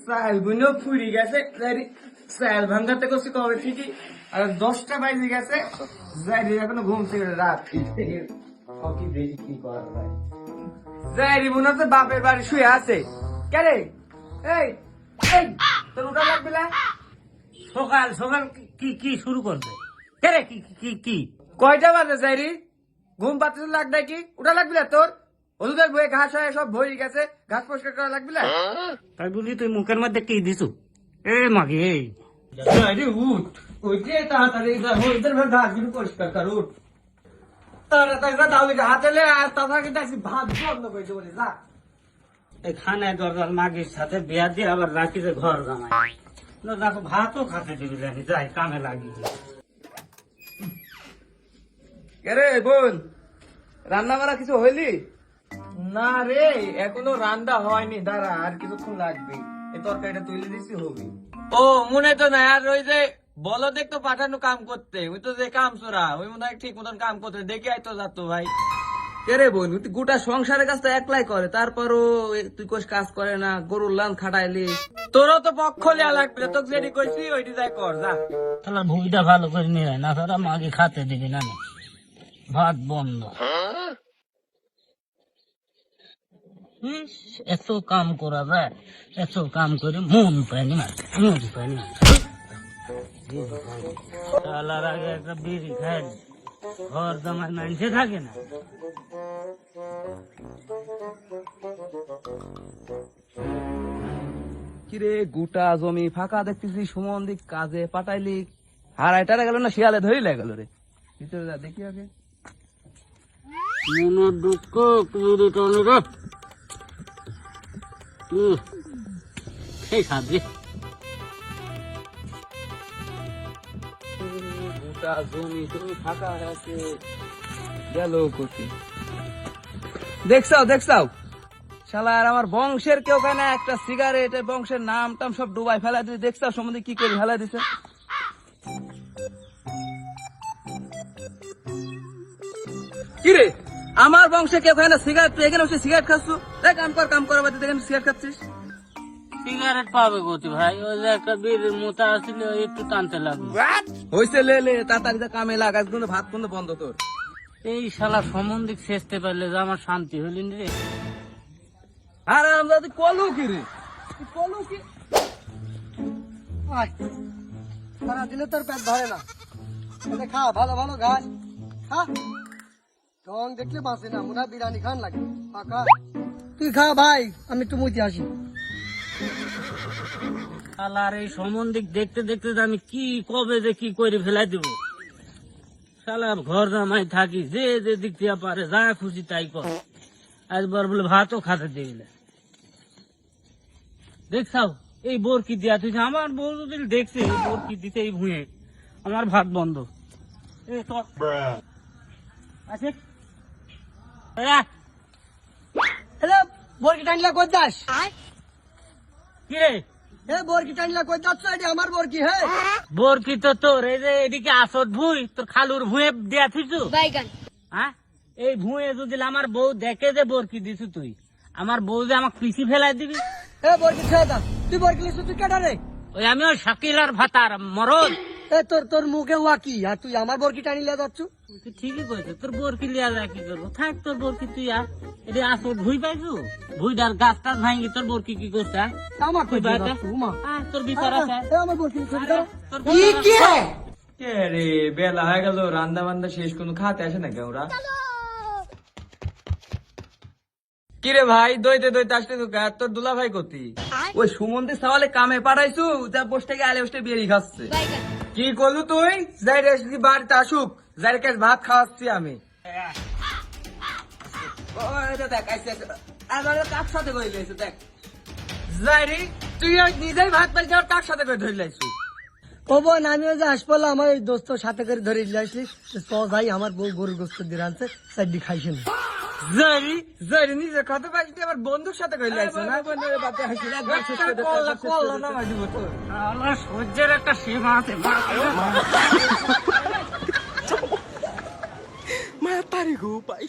চাল গুলো ফুরি গেছে, চাল ভাঙ্গাতে করছি কবে থেকে, আর 10টা বাজে গেছে, যাই এখনো ঘুমছে রাত কি করা যায়। যাই মনে হচ্ছে বাপের বাড়ি শুয়ে আছে। কেরে এই এই তোর উঠা লাগবে না? সকাল সকাল কি কি শুরু করবে? কেরে কি কি কি কয়টা বাজে যাইরি? ঘুম পাচ্ছে লাগবে কি? উঠা লাগবে না তোর? হলুদের বয়ে ঘাস হয়ে সব ভরে গেছে, ঘাস পরিষ্কার করা লাগবে না? তাই বলি তুই মুখের মধ্যে কি দিছু? এ মাগে এই যাইরি উঠ, উঠে তাড়াতাড়ি হলুদের ঘর ঘাস গুলো পরিষ্কার কর, উঠ তাড়াতাড়ি তাহলে হাতে লে, আর তাছাড়া কিন্তু আজকে ভাত বন্ধ করে দেবো রে, যা। এখানে দরকার মাগির সাথে বিয়া দিয়ে আবার রাখিতে ঘর জামাই দেখো ভাতও খাতে দিবি জানি, যাই কামে লাগি। রে বোন, রান্না বান্না কিছু হইলি? না রে, এখনো রান্না হয়নি, দাঁড়া আর কিছুক্ষণ লাগবে, এই তরকারিটা তুলে দিছি হবে। ও মনে তো না, আর ওই যে বলো দেখ তো পাঠানো কাম করতে, ওই তো যে কাম চোরা, ওই মনে হয় ঠিক মতন কাম করতে দেখে আইতো যাতো ভাই। কে রে বোন, তুই গোটা সংসারের কাজ তো একলাই করে, তারপরও তুই কোষ কাজ করে না, গরুর লান খাটাইলি, তোরও তো পক্ষ লিয়া লাগবে, তোকে যেটি কইছি ওইটি যাই কর, যা। তাহলে ভুইটা ভালো করে নিয়ে না তারা মাগে খাতে দিবি না, ভাত বন্ধ। ইস, এত কাম করা যায়, এত কাম করে মন পায়নি মন পায়নি। শালার আগে একটা বিড়ি খাই, ঘর জামাই মানছে থাকে না। কিরে গোটা জমি ফাঁকা দেখতেছি, সুমন দিক কাজে পাঠাইলি, হারাই টারা গেল না শিয়ালে ধরিলে গেল রে, ভিতরে যা দেখি আগে। মনের দুঃখ বিড়ি টানি রে, সেই সাজি গোটা জমি তুমি ফাঁকা আছে গেল কোটি। দেখছাও দেখছাও শালা, আর আমার বংশের কেউ কেন একটা সিগারেট, বংশের নাম টাম সব ডুবাই ফেলা দিতে, দেখছাও সম্বন্ধে কি করে ফেলা দিছে। কিরে আমার বংশে কেউ কেন সিগারেট, তুই এখানে বসে সিগারেট খাচ্ছ? কাম কর বাদ এখানে সিগারেট খাচ্ছিস। সিগারেট পাবে গতি ভাই, ওই যে একটা বিড়ির মোতা আসছিল একটু টানতে লাগলো। হইছে লে লে তাড়াতাড়ি কামে লাগাস, কিন্তু ভাত কিন্তু বন্ধ তোর। এই শালা সম্বন্ধিক শেষতে পারলে যে আমার শান্তি হইলেন রে। আর আমরা তুই কলু কি রে, তুই কলু কি? সারা দিলে তোর পেট ধরে না, খা ভালো ভালো ঘাস খা, রং দেখলে বাঁচে না, মনে হয় বিরিয়ানি খান লাগে। খা তুই খা ভাই, আমি একটু মুইতে আসি। শালার এই সম্বন্ধিক দেখতে দেখতে যে আমি কি কবে যে কি করে ফেলাই দিব। শালা ঘর জামাই থাকি, যে যে দিক থেকে পারে যা খুশি তাই কর, একবার বলে ভাতও খাতে দিবি। দেখছাও এই বরকি দিয়া তুই, আমার বউ যদি দেখছে এই বরকি দিতে এই ভুঁয়ে আমার ভাত বন্ধ। আছে হ্যালো, বরকি টানলা কই যাস? কি রে বরকি টানলা কই যাচ্ছ? এটি আমার বরকি। হ্যাঁ বরকি তো তোর, এই যে এদিকে আসত ভুঁই, তোর খালুর ভুঁয়ে দেয়া থুইছু। হ্যাঁ এই ভুঁয়ে যদি আমার বউ দেখে যে বরকি দিছু তুই, আমার বউ যে আমাকে পিছি ফেলাই দিবি। বরকি ছেড়ে দাও, তুই বরকি লিখছিস, তুই কেটা রে? ওই আমি ওই শাকিল আর ভাতার মরদ। তোর তোর মুখে ওয়া কি, আর তুই আমার বরকি টানিলে যাচ্ছ? তুই ঠিকই কইছিস, তোর বরকি লিয়া যা কি করবো, থাক তোর বরকি তুই আর এটি আসত ভুঁই পাইছু, ভুঁইটার গাছ টাছ ভাঙি তোর বরকি কি করছে? আমার তুই কই বাইতে? যাচ্ছ মা? তোর বিচার আছে, আমার বরকি ছবি করো। তোর কি কি রে? কে রে, বেলা হয়ে গেল, রান্না বান্না শেষ, কোনো খাতে আসে নাকি ওরা? কিরে ভাই, দইতে দইতে আসতে তো তোর দুলা ভাই কতি? ওই সুমন্দি সাওয়ালে কামে পাঠাইছু, যা বসে থেকে আলে বসে বিয়ে খাচ্ছে। কি করলু তুই? যাই রে বাড়িতে আসুক, যাই রে ভাত খাওয়াচ্ছি আমি। দেখ কার সাথে করে লাইছু, দেখ যাই রে তুই নিজেই ভাত পাইছি, আর কার সাথে করে ধরে লাইছু? ও বোন, আমি ওই যে হাসপাতাল আমার ওই দোস্ত সাথে করে ধরে আসলি, ভাই আমার বউ গরুর গোস্ত দিয়ে রাঁধছে, চারটি খাইছে না। জারি জারি নিজে কত পাইছি, আবার বন্ধুর সাথে করে লাইছু না? কল্লা নামাই দিব তোর। আমার সহ্যের একটা সীমা আছে। মা তারি গো পাই।